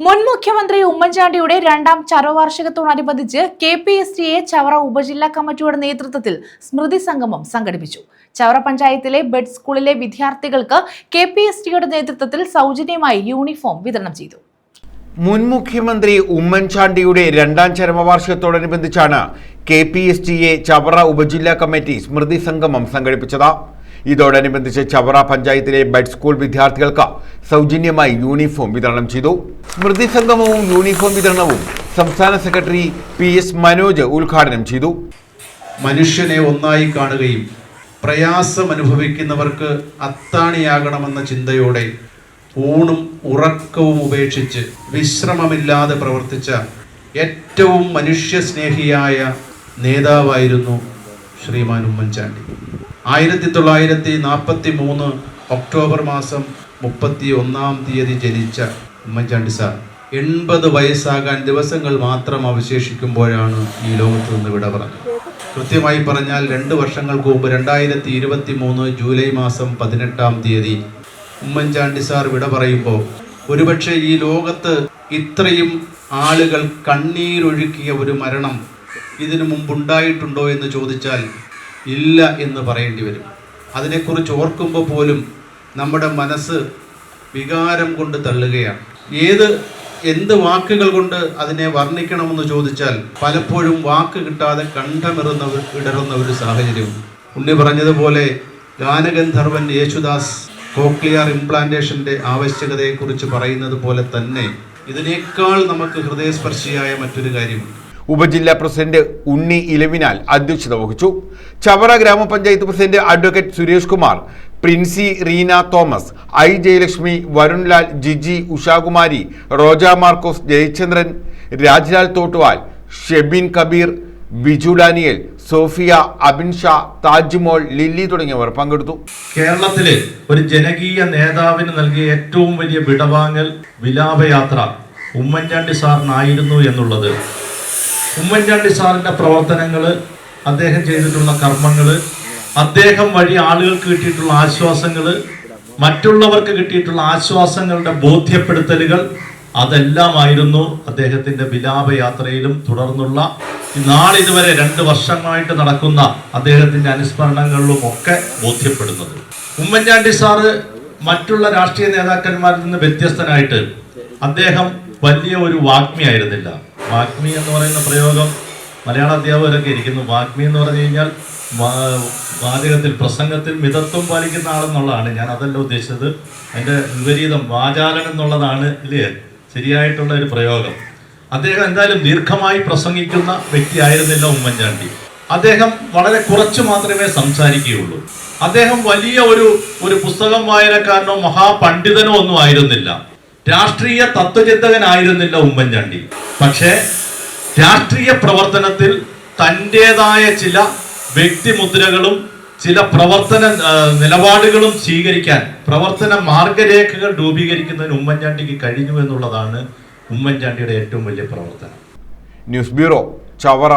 മുൻ മുഖ്യമന്ത്രി ഉമ്മൻചാണ്ടിയുടെ രണ്ടാം ചരമവാർഷികത്തോടനുബന്ധിച്ച് KPSTA ചവറ ഉപജില്ലാ കമ്മിറ്റിയുടെ നേതൃത്വത്തിൽ സ്മൃതി സംഗമം സംഘടിപ്പിച്ചു. ചവറ പഞ്ചായത്തിലെ ബെഡ് സ്കൂളിലെ വിദ്യാർത്ഥികൾക്ക് KPSTയുടെ നേതൃത്വത്തിൽ സൗജന്യമായി യൂണിഫോം വിതരണം ചെയ്തു. മുൻ മുഖ്യമന്ത്രി ഉമ്മൻചാണ്ടിയുടെ രണ്ടാം ചരമവാർഷികത്തോടനുബന്ധിച്ചാണ് KPSTA ചവറ ഉപജില്ലാ കമ്മിറ്റി സ്മൃതി സംഗമം സംഘടിപ്പിച്ചത്. ഇതോടനുബന്ധിച്ച് ചവറ പഞ്ചായത്തിലെ ബെഡ് സ്കൂൾ വിദ്യാർത്ഥികൾക്ക് സൗജന്യമായി യൂണിഫോം വിതരണം ചെയ്തു. സ്മൃതി സംഗമവും യൂണിഫോം വിതരണവും സംസ്ഥാന സെക്രട്ടറി PS മനോജ് ഉദ്ഘാടനം ചെയ്തു. മനുഷ്യനെ ഒന്നായി കാണുകയും പ്രയാസം അനുഭവിക്കുന്നവർക്ക് അത്താണിയാകണമെന്ന ചിന്തയോടെ ഊണും ഉറക്കവും ഉപേക്ഷിച്ച് വിശ്രമമില്ലാതെ പ്രവർത്തിച്ച ഏറ്റവും മനുഷ്യസ്നേഹിയായ നേതാവായിരുന്നു ശ്രീമാൻ ഉമ്മൻചാണ്ടി. 1943 ഒക്ടോബർ മാസം 31-ാം തീയതി ജനിച്ച ഉമ്മൻചാണ്ടി സാർ 80 വയസ്സാകാൻ ദിവസങ്ങൾ മാത്രം അവശേഷിക്കുമ്പോഴാണ് ഈ ലോകത്ത് നിന്ന് വിട പറഞ്ഞത്. കൃത്യമായി പറഞ്ഞാൽ 2 വർഷങ്ങൾക്ക് മുമ്പ് 2023 ജൂലൈ മാസം 18-ാം തീയതി ഉമ്മൻചാണ്ടി സാർ വിട പറയുമ്പോൾ ഒരുപക്ഷെ ഈ ലോകത്ത് ഇത്രയും ആളുകൾ കണ്ണീരൊഴുക്കിയ ഒരു മരണം ഇതിനു മുമ്പുണ്ടായിട്ടുണ്ടോ എന്ന് ചോദിച്ചാൽ ഇല്ല എന്ന് പറയേണ്ടി വരും. അതിനെക്കുറിച്ച് ഓർക്കുമ്പോൾ പോലും നമ്മുടെ മനസ്സ് വികാരം കൊണ്ട് തള്ളുകയാണ്. എന്ത് വാക്കുകൾ കൊണ്ട് അതിനെ വർണ്ണിക്കണമെന്ന് ചോദിച്ചാൽ പലപ്പോഴും വാക്ക് കിട്ടാതെ ഇടറുന്ന ഒരു സാഹചര്യം. ഉണ്ണി പറഞ്ഞതുപോലെ ഗാനഗന്ധർവൻ യേശുദാസ് കോക്ലിയർ ഇംപ്ലാന്റേഷന്റെ ആവശ്യകതയെക്കുറിച്ച് പറയുന്നത് പോലെ തന്നെ ഇതിനേക്കാൾ നമുക്ക് ഹൃദയസ്പർശിയായ മറ്റൊരു കാര്യമുണ്ട്. ഉപജില്ലാ പ്രസിഡന്റ് ഉണ്ണി ഇലവിനാൽ അധ്യക്ഷത വഹിച്ചു. ചവറ ഗ്രാമപഞ്ചായത്ത് പ്രസിഡന്റ് അഡ്വക്കേറ്റ് സുരേഷ് കുമാർ, പ്രിൻസി റീന തോമസ്, ജയലക്ഷ്മി, വരുൺലാൽ, ജിജി, ഉഷാകുമാരി, റോജ മാർക്കോസ്, ജയചന്ദ്രൻ, രാജ്ലാൽ തോട്ടുവാൽ, ഷെബിൻ കബീർ, ബിജു ഡാനിയൽ, സോഫിയ, അബിൻ ഷാ, താജ്മോൾ, ലില്ലി തുടങ്ങിയവർ പങ്കെടുത്തു. കേരളത്തിലെ ഒരു ജനകീയ നേതാവിന് നൽകിയ ഏറ്റവും വലിയ വിടവാങ്ങൽ വിലാപയാത്ര ഉമ്മൻചാണ്ടി സാറിനായിരുന്നു എന്നുള്ളത് ഉമ്മൻചാണ്ടി സാറിന്റെ പ്രവർത്തനങ്ങൾ, അദ്ദേഹം ചെയ്തിട്ടുള്ള കർമ്മങ്ങൾ, അദ്ദേഹം വഴി ആളുകൾക്ക് കിട്ടിയിട്ടുള്ള ആശ്വാസങ്ങൾ, മറ്റുള്ളവർക്ക് കിട്ടിയിട്ടുള്ള ആശ്വാസങ്ങളുടെ ബോധ്യപ്പെടുത്തലുകൾ, അതെല്ലാമായിരുന്നു അദ്ദേഹത്തിന്റെ വിലാപയാത്രയിലും തുടർന്നുള്ള നാളിതുവരെ 2 വർഷമായിട്ട് നടക്കുന്ന അദ്ദേഹത്തിന്റെ അനുസ്മരണങ്ങളിലും ഒക്കെ ബോധ്യപ്പെടുന്നത്. ഉമ്മൻചാണ്ടി സാറ് മറ്റുള്ള രാഷ്ട്രീയ നേതാക്കന്മാരിൽ നിന്ന് വ്യത്യസ്തനായിട്ട് അദ്ദേഹം വലിയ ഒരു വാഗ്മിയായിരുന്നില്ല. വാഗ്മി എന്ന് പറയുന്ന പ്രയോഗം മലയാള അധ്യാപകരൊക്കെ ഇരിക്കുന്നു. വാഗ്മി എന്ന് പറഞ്ഞു കഴിഞ്ഞാൽ വാചകത്തിൽ പ്രസംഗത്തിൽ മിതത്വം പാലിക്കുന്ന ആളെന്നുള്ളതാണ്. ഞാൻ അതല്ല ഉദ്ദേശിച്ചത്. അതിൻ്റെ വിപരീതം വാചാലൻ എന്നുള്ളതാണ് ഇല്ലേ ശരിയായിട്ടുള്ള ഒരു പ്രയോഗം. അദ്ദേഹം എന്തായാലും ദീർഘമായി പ്രസംഗിക്കുന്ന വ്യക്തിയായിരുന്നില്ല ഉമ്മൻചാണ്ടി. അദ്ദേഹം വളരെ കുറച്ച് മാത്രമേ സംസാരിക്കുകയുള്ളൂ. അദ്ദേഹം വലിയ ഒരു പുസ്തകം വായനക്കാരനോ മഹാപണ്ഡിതനോ ഒന്നും ആയിരുന്നില്ല. രാഷ്ട്രീയ തത്വചിന്തകനായിരുന്നില്ല ഉമ്മൻചാണ്ടി. പക്ഷേ രാഷ്ട്രീയ പ്രവർത്തനത്തിൽ തൻ്റെതായ ചില വ്യക്തിമുദ്രകളും ചില പ്രവർത്തന നിലപാടുകളും സ്വീകരിക്കാൻ, പ്രവർത്തന മാർഗരേഖകൾ രൂപീകരിക്കുന്നതിന് ഉമ്മൻചാണ്ടിക്ക് കഴിഞ്ഞു എന്നുള്ളതാണ് ഉമ്മൻചാണ്ടിയുടെ ഏറ്റവും വലിയ പ്രവർത്തനം. News bureau, Chavara.